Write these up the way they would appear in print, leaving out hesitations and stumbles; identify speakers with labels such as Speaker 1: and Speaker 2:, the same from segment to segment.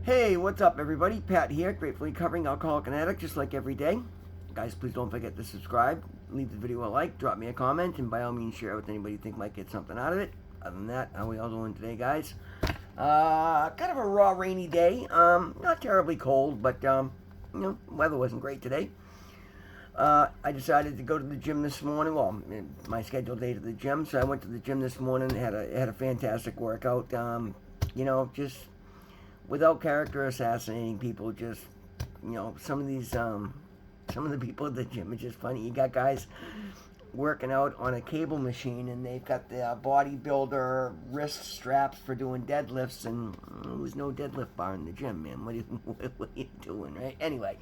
Speaker 1: Hey, what's up, everybody? Pat here, gratefully covering Alcoholic and Addict just like every day. Guys, please don't forget to subscribe, leave the video a like, drop me a comment, and by all means share it with anybody you think might get something out of it. Other than that, how we all doing today, guys? Kind of a raw, rainy day. Not terribly cold, but weather wasn't great today. I decided to go to the gym this morning. Well, my scheduled day to the gym, so I went to the gym this morning. Had a fantastic workout. Just without character assassinating people. Just some of these some of the people at the gym are just funny. You got guys working out on a cable machine, and they've got the bodybuilder wrist straps for doing deadlifts, and there's no deadlift bar in the gym, man. What are you doing, right? Anyway,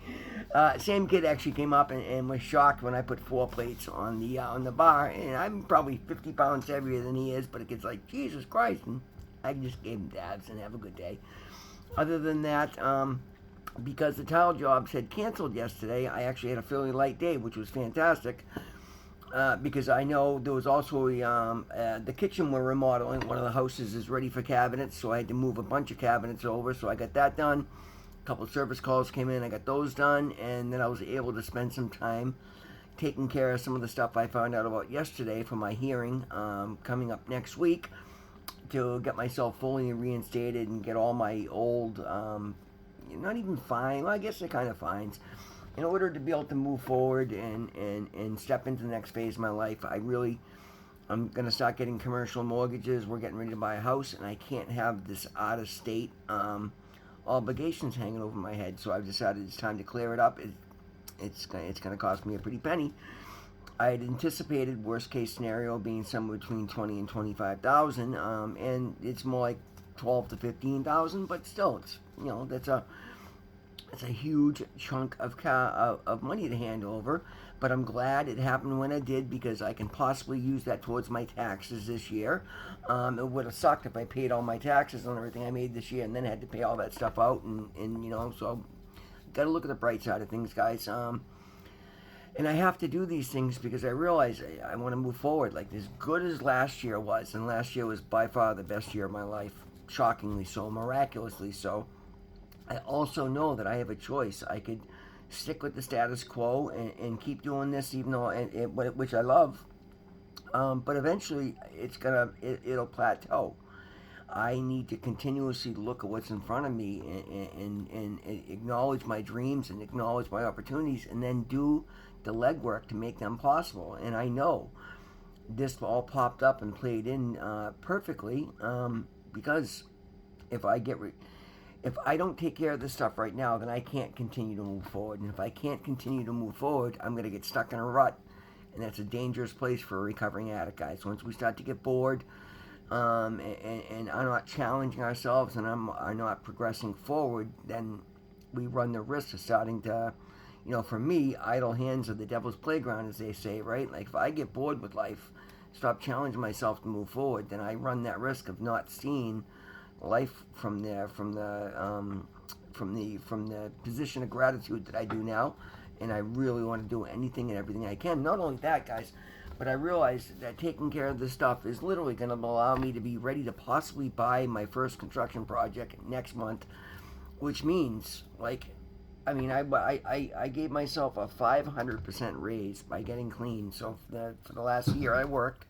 Speaker 1: same kid actually came up and was shocked when I put 4 plates on the bar, and I'm probably 50 pounds heavier than he is, but it gets like, Jesus Christ, and I just gave him dabs and have a good day. Other than that, because the tile jobs had canceled yesterday, I actually had a fairly light day, which was fantastic. Because I know there was also the kitchen we're remodeling. One of the houses is ready for cabinets, so I had to move a bunch of cabinets over. So I got that done. A couple of service calls came in. I got those done, and then I was able to spend some time taking care of some of the stuff I found out about yesterday for my hearing coming up next week, to get myself fully reinstated and get all my old, not even fine, well, I guess they're kind of fines, in order to be able to move forward and step into the next phase of my life. I'm going to start getting commercial mortgages. We're getting ready to buy a house, and I can't have this out-of-state obligations hanging over my head, so I've decided it's time to clear it up. It's going to cost me a pretty penny. I had anticipated worst case scenario being somewhere between 20 and 25,000, and it's more like 12 to 15,000. But still, that's a huge chunk of money to hand over. But I'm glad it happened when it did, because I can possibly use that towards my taxes this year. It would have sucked if I paid all my taxes on everything I made this year and then had to pay all that stuff out, and so got to look at the bright side of things, guys. And I have to do these things because I realize I want to move forward. Like, as good as last year was, and last year was by far the best year of my life, shockingly so, miraculously so, I also know that I have a choice. I could stick with the status quo and keep doing this, even though which I love, but eventually it'll plateau. I need to continuously look at what's in front of me and acknowledge my dreams and acknowledge my opportunities, and then do the legwork to make them possible. And I know this all popped up and played in perfectly, because if I don't take care of this stuff right now, then I can't continue to move forward. And if I can't continue to move forward, I'm going to get stuck in a rut, and that's a dangerous place for a recovering addict, guys. Once we start to get bored, and are not challenging ourselves, and are not progressing forward, then we run the risk of starting to, for me, idle hands are the devil's playground, as they say, right? Like, if I get bored with life, stop challenging myself to move forward, then I run that risk of not seeing life from the position of gratitude that I do now. And I really want to do anything and everything I can. Not only that, guys, but I realize that taking care of this stuff is literally going to allow me to be ready to possibly buy my first construction project next month, which means, like, I gave myself a 500% raise by getting clean. So for the last year I worked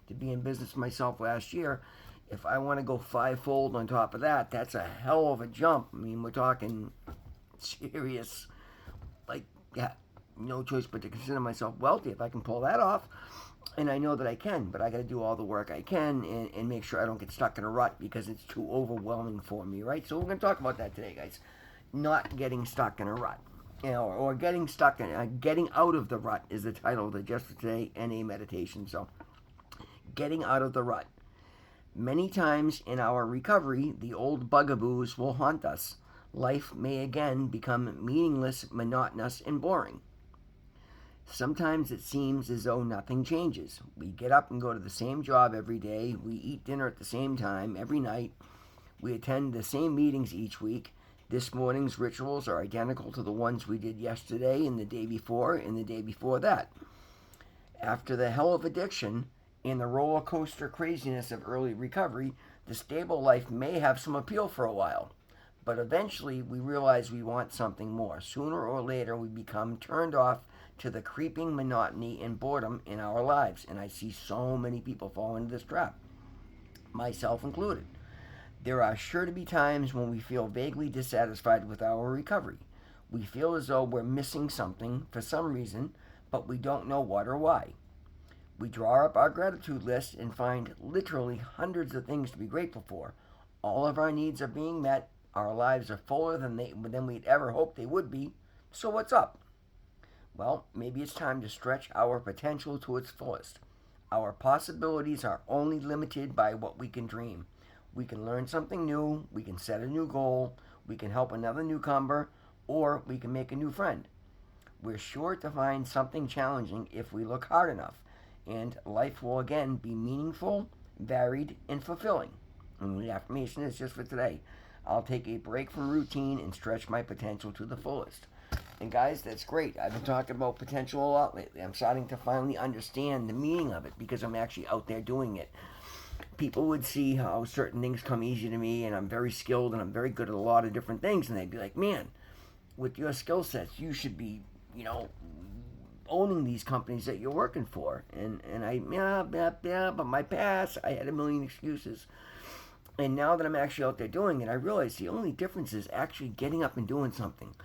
Speaker 1: to be in business myself last year. If I want to go fivefold on top of that, that's a hell of a jump. I mean, we're talking serious, like, yeah, no choice but to consider myself wealthy if I can pull that off. And I know that I can, but I got to do all the work I can and make sure I don't get stuck in a rut, because it's too overwhelming for me, right? So we're going to talk about that today, guys. Not getting stuck in a rut, or getting stuck in, getting out of the rut is the title of the Just for Today NA meditation. So, getting out of the rut. Many times in our recovery, the old bugaboos will haunt us. Life may again become meaningless, monotonous, and boring. Sometimes it seems as though nothing changes. We get up and go to the same job every day. We eat dinner at the same time every night. We attend the same meetings each week. This morning's rituals are identical to the ones we did yesterday and the day before and the day before that. After the hell of addiction and the roller coaster craziness of early recovery, the stable life may have some appeal for a while. But eventually, we realize we want something more. Sooner or later, we become turned off to the creeping monotony and boredom in our lives. And I see so many people fall into this trap, myself included. There are sure to be times when we feel vaguely dissatisfied with our recovery. We feel as though we're missing something for some reason, but we don't know what or why. We draw up our gratitude list and find literally hundreds of things to be grateful for. All of our needs are being met. Our lives are fuller than we'd ever hoped they would be. So what's up? Well, maybe it's time to stretch our potential to its fullest. Our possibilities are only limited by what we can dream. We can learn something new, we can set a new goal, we can help another newcomer, or we can make a new friend. We're sure to find something challenging if we look hard enough, and life will again be meaningful, varied, and fulfilling. And the affirmation is just for today. I'll take a break from routine and stretch my potential to the fullest. And guys, that's great. I've been talking about potential a lot lately. I'm starting to finally understand the meaning of it because I'm actually out there doing it. People would see how certain things come easy to me, and I'm very skilled and I'm very good at a lot of different things, and they'd be like, man, with your skill sets, you should be, owning these companies that you're working for. And I, but my past, I had a million excuses. And now that I'm actually out there doing it, I realize the only difference is actually getting up and doing something.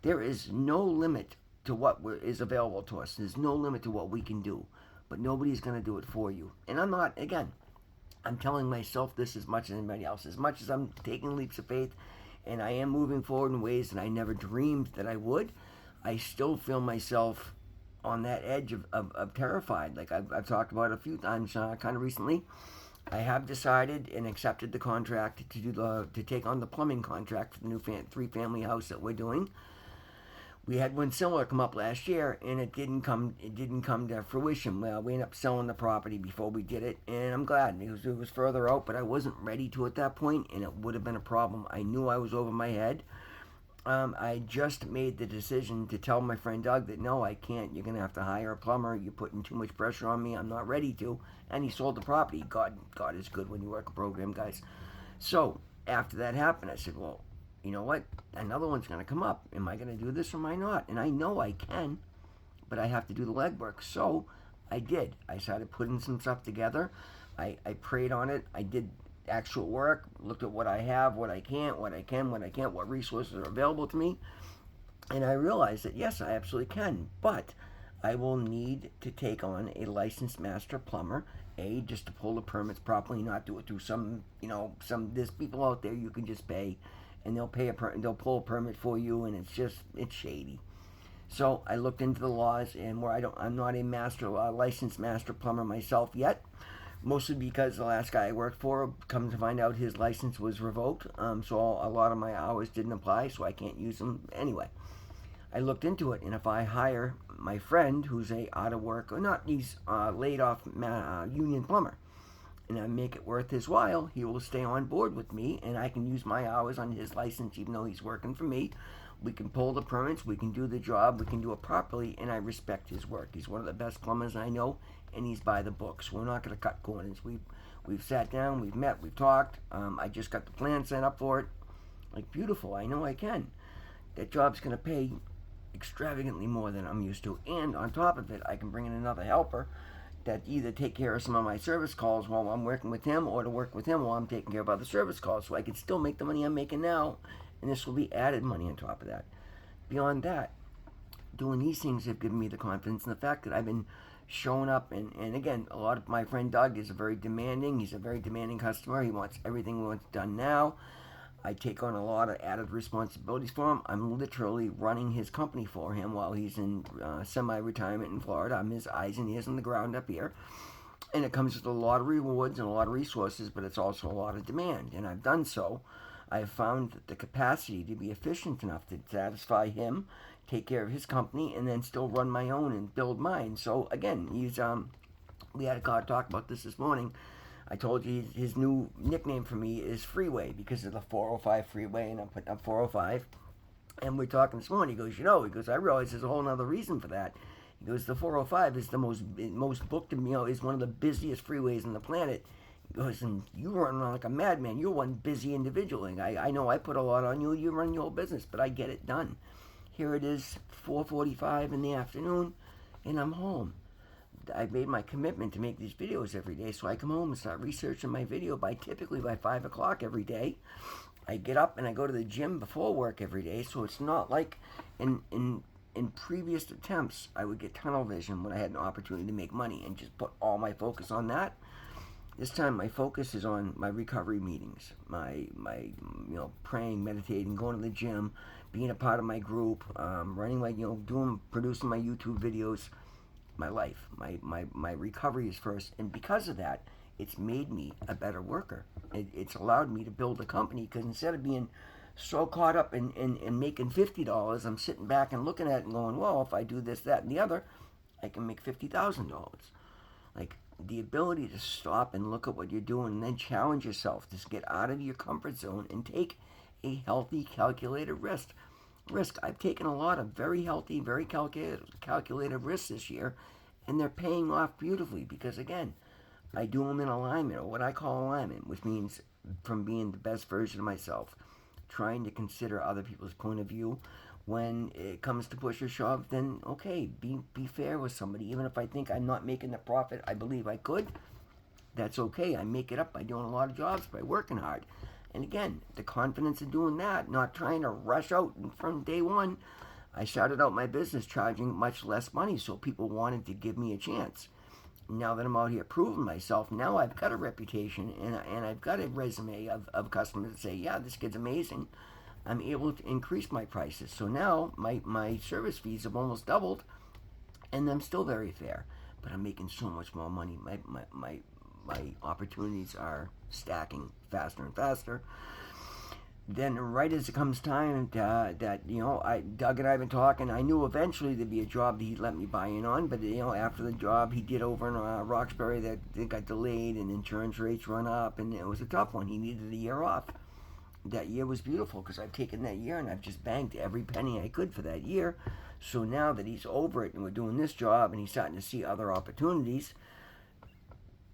Speaker 1: There is no limit to what is available to us. There's no limit to what we can do. But nobody's going to do it for you. And I'm telling myself this as much as anybody else. As much as I'm taking leaps of faith and I am moving forward in ways that I never dreamed that I would, I still feel myself on that edge of terrified. Like I've talked about a few times kind of recently. I have decided and accepted the contract to take on the plumbing contract for the new 3-family house that we're doing. We had one similar come up last year, and it didn't come to fruition. Well, we ended up selling the property before we did it, and I'm glad because it was further out, but I wasn't ready to at that point, and it would have been a problem. I knew I was over my head. I just made the decision to tell my friend Doug that no, I can't. You're gonna have to hire a plumber. You're putting too much pressure on me. I'm not ready to. And he sold the property. God is good when you work a program, guys. So after that happened, I said, well, you know what? Another one's going to come up. Am I going to do this or am I not? And I know I can, but I have to do the legwork. So I did. I started putting some stuff together. I prayed on it. I did actual work, looked at what I have, what I can't, what I can, what I can't, what resources are available to me. And I realized that, yes, I absolutely can. But I will need to take on a licensed master plumber, just to pull the permits properly, not do it through there's people out there you can just pay, and they'll pull a permit for you, and it's shady. So I looked into the laws, and I'm not a licensed master plumber myself yet, mostly because the last guy I worked for, come to find out his license was revoked, so a lot of my hours didn't apply, so I can't use them anyway. I looked into it, and if I hire my friend who's out of work, or not, he's laid off union plumber, and I make it worth his while, he will stay on board with me, and I can use my hours on his license even though he's working for me. We can pull the permits, we can do the job, we can do it properly, and I respect his work. He's one of the best plumbers I know, and he's by the books. We're not going to cut corners. We've sat down, we've met, we've talked. I just got the plan set up for it. Like, beautiful, I know I can. That job's going to pay extravagantly more than I'm used to, and on top of it, I can bring in another helper that either take care of some of my service calls while I'm working with him, or to work with him while I'm taking care of other service calls, so I can still make the money I'm making now, and this will be added money on top of that. Beyond that, doing these things have given me the confidence and the fact that I've been showing up, and again, a lot of my friend Doug is he's a very demanding customer. He wants everything wants done now. I take on a lot of added responsibilities for him. I'm literally running his company for him while he's in semi-retirement in Florida. I'm his eyes and ears on the ground up here. And it comes with a lot of rewards and a lot of resources, but it's also a lot of demand. And I've done so. I've found the capacity to be efficient enough to satisfy him, take care of his company, and then still run my own and build mine. So again, we had a talk about this morning. I told you his new nickname for me is Freeway because of the 405 freeway, and I'm putting up 405. And we're talking this morning. He goes, I realize there's a whole other reason for that. He goes, the 405 is the most booked, is one of the busiest freeways on the planet. Listen, you run around like a madman. You're one busy individual. And I know I put a lot on you. You run your whole business, but I get it done. Here it is, 4:45 in the afternoon, and I'm home. I've made my commitment to make these videos every day, so I come home and start researching my video typically by 5 o'clock every day. I get up and I go to the gym before work every day, so it's not like in previous attempts I would get tunnel vision when I had an opportunity to make money and just put all my focus on that. This time my focus is on my recovery meetings, my praying, meditating, going to the gym, being a part of my group, running my producing my YouTube videos. My life, my recovery is first, and because of that, it's made me a better worker. It's allowed me to build a company, because instead of being so caught up in making $50, I'm sitting back and looking at it and going, well, if I do this, that, and the other, I can make $50,000. Like, the ability to stop and look at what you're doing and then challenge yourself to get out of your comfort zone and take a healthy, calculated risk. I've taken a lot of very healthy, very calculated risks this year, and they're paying off beautifully because, again, I do them in alignment, or what I call alignment, which means from being the best version of myself, trying to consider other people's point of view. When it comes to push or shove, then okay, be fair with somebody. Even if I think I'm not making the profit I believe I could, that's okay. I make it up by doing a lot of jobs, by working hard. And again, the confidence in doing that, not trying to rush out from day one. I started out my business charging much less money, so people wanted to give me a chance. Now that I'm out here proving myself, now I've got a reputation and I've got a resume of customers that say, yeah, this kid's amazing. I'm able to increase my prices. So now my service fees have almost doubled, and I'm still very fair. But I'm making so much more money. My opportunities are stacking faster and faster. Then right as it comes time Doug and I have been talking. I knew eventually there'd be a job that he'd let me buy in on, but after the job he did over in Roxbury that got delayed and insurance rates run up, and it was a tough one. He needed a year off. That year was beautiful because I've taken that year and I've just banked every penny I could for that year. So now that he's over it and we're doing this job and he's starting to see other opportunities,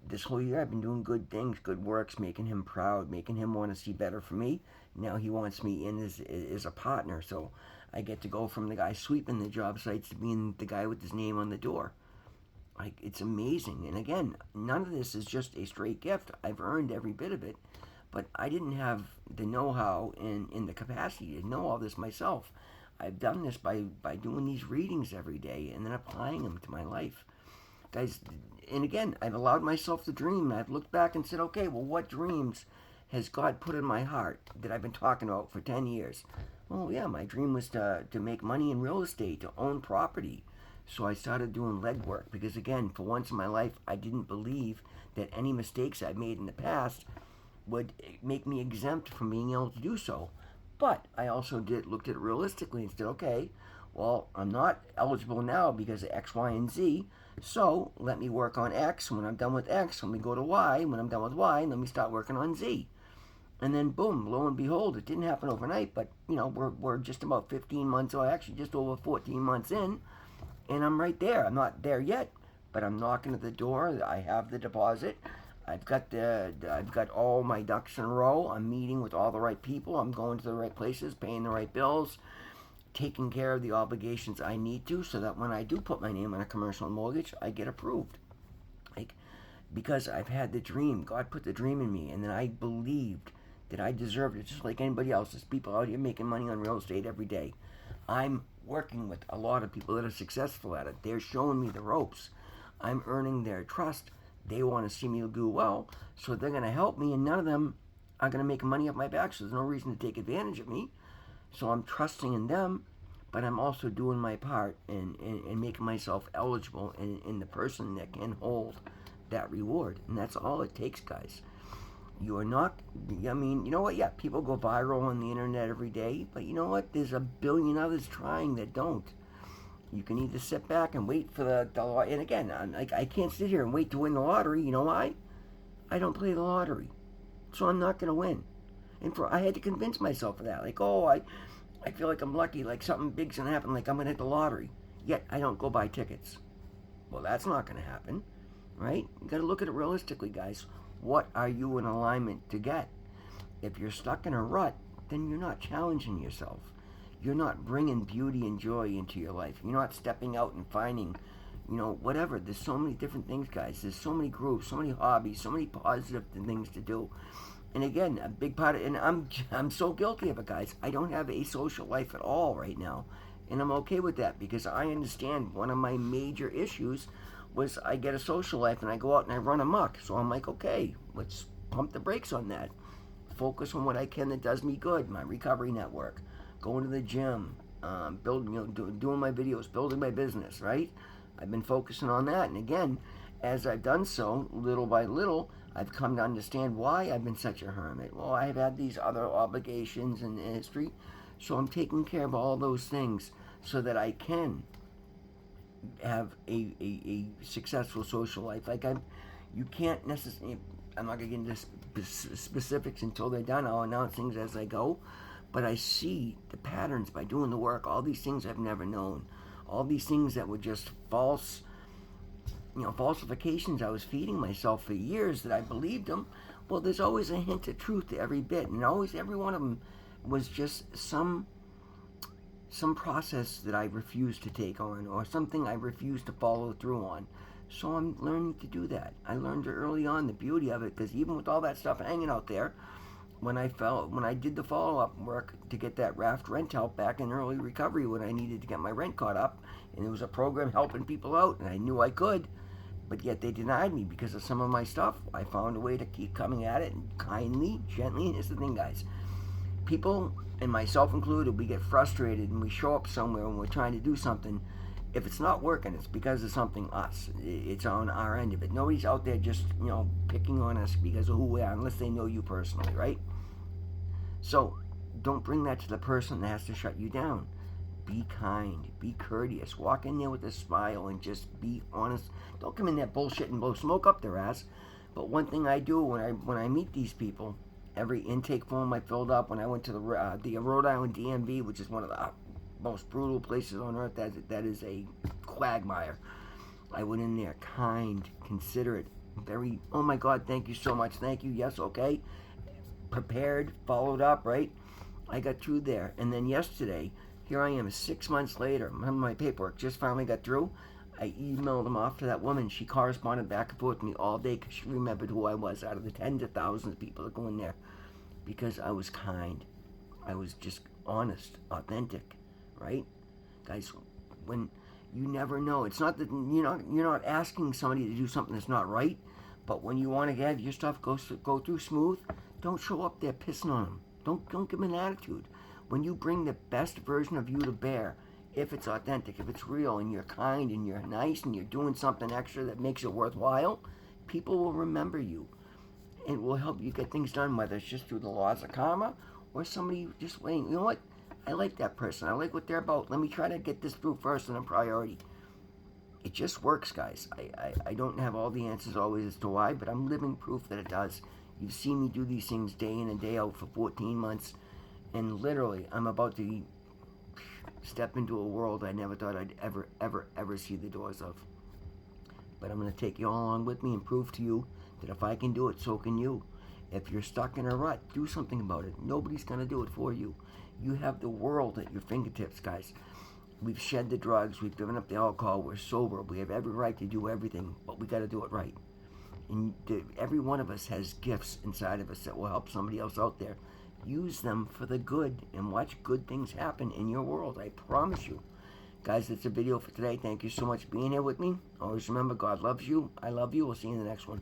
Speaker 1: this whole year I've been doing good things, good works, making him proud, making him want to see better for me. Now he wants me in as a partner, so I get to go from the guy sweeping the job sites to being the guy with his name on the door. It's amazing. And again, none of this is just a straight gift. I've earned every bit of it, but I didn't have the know-how in the capacity to know all this myself. I've done this by doing these readings every day and then applying them to my life. Guys, and again, I've allowed myself to dream. I've looked back and said, okay, well, what dreams has God put in my heart that I've been talking about for 10 years? Well, yeah, my dream was to make money in real estate, to own property. So I started doing legwork because, again, for once in my life, I didn't believe that any mistakes I'd made in the past would make me exempt from being able to do so. But I also looked at it realistically and said, okay, well, I'm not eligible now because of X, Y, and Z. So let me work on X. When I'm done with X, let me go to Y. When I'm done with Y, let me start working on Z. And then boom, lo and behold, it didn't happen overnight, but we're just about 15 months, or actually just over 14 months in, and I'm right there. I'm not there yet, but I'm knocking at the door. I have the deposit. I've got all my ducks in a row. I'm meeting with all the right people. I'm going to the right places, paying the right bills, taking care of the obligations I need to, so that when I do put my name on a commercial mortgage, I get approved. Because I've had the dream. God put the dream in me, and then I believed that I deserved it, just like anybody else. There's people out here making money on real estate every day. I'm working with a lot of people that are successful at it. They're showing me the ropes. I'm earning their trust. They want to see me do well, so they're going to help me, and none of them are going to make money off my back, so there's no reason to take advantage of me. So I'm trusting in them, but I'm also doing my part and making myself eligible in the person that can hold that reward. And that's all it takes, guys. You are not, I mean, you know what? Yeah, people go viral on the internet every day, but you know what? There's a billion others trying that don't. You can either sit back and wait for the and again, I can't sit here and wait to win the lottery. You know why? I don't play the lottery, so I'm not going to win. And I had to convince myself of that. Like, oh, I feel like I'm lucky, like something big's going to happen, like I'm going to hit the lottery. Yet I don't go buy tickets. Well, that's not going to happen, right? You got to look at it realistically, guys. What are you in alignment to get? If you're stuck in a rut, then you're not challenging yourself. You're not bringing beauty and joy into your life. You're not stepping out and finding, whatever. There's so many different things, guys. There's so many groups, so many hobbies, so many positive things to do. And again, a big part of, and I'm so guilty of it, guys. I don't have a social life at all right now, and I'm okay with that because I understand one of my major issues was I get a social life and I go out and I run amok. So I'm like, okay, let's pump the brakes on that. Focus on what I can that does me good. My recovery network, going to the gym, building, doing my videos, building my business. Right? I've been focusing on that, and again, as I've done so, little by little, I've come to understand why I've been such a hermit. Well, I've had these other obligations in history, so I'm taking care of all those things so that I can have a successful social life. You can't necessarily, I'm not going to get into specifics until they're done. I'll announce things as I go, but I see the patterns by doing the work, all these things I've never known, all these things that were just falsifications I was feeding myself for years that I believed them. Well, there's always a hint of truth to every bit, and always every one of them was just some process that I refused to take on or something I refused to follow through on. So I'm learning to do that. I learned early on the beauty of it because even with all that stuff hanging out there, when I did the follow-up work to get that raft rent help back in early recovery when I needed to get my rent caught up, and it was a program helping people out, and I knew I could, but yet they denied me because of some of my stuff. I found a way to keep coming at it and kindly, gently, and here's the thing, guys. People, and myself included, we get frustrated and we show up somewhere when we're trying to do something. If it's not working, it's because of something us. It's on our end of it. Nobody's out there just, picking on us because of who we are, unless they know you personally, right? So, don't bring that to the person that has to shut you down. Be kind, be courteous, walk in there with a smile and just be honest. Don't come in there bullshit and blow smoke up their ass. But one thing I do when I meet these people, every intake form I filled up when I went to the Rhode Island DMV, which is one of the most brutal places on earth. That is a quagmire. I went in there kind, considerate, very, oh my God, thank you so much, thank you, yes, okay, prepared, followed up, right? I got through there, and then yesterday, here I am 6 months later, my paperwork just finally got through. I emailed them off to that woman. She corresponded back and forth with me all day because she remembered who I was out of the tens of thousands of people that go in there. Because I was kind. I was just honest, authentic, right? Guys, when you never know, it's not that you're not asking somebody to do something that's not right, but when you want to have your stuff go through smooth, don't show up there pissing on them. Don't give them an attitude. When you bring the best version of you to bear, if it's authentic, if it's real, and you're kind, and you're nice, and you're doing something extra that makes it worthwhile, people will remember you. And will help you get things done, whether it's just through the laws of karma, or somebody just waiting, you know what, I like that person, I like what they're about, let me try to get this through first and a priority. It just works, guys. I don't have all the answers always as to why, but I'm living proof that it does. You've seen me do these things day in and day out for 14 months, and literally, I'm about to step into a world I never thought I'd ever see the doors of. But I'm going to take you all along with me and prove to you that if I can do it, so can you. If you're stuck in a rut, do something about it. Nobody's going to do it for you. You have the world at your fingertips, guys. We've shed the drugs. We've given up the alcohol. We're sober. We have every right to do everything, but we got to do it right. And every one of us has gifts inside of us that will help somebody else out there. Use them for the good and watch good things happen in your world. I promise you. Guys, that's a video for today. Thank you so much for being here with me. Always remember, God loves you. I love you. We'll see you in the next one.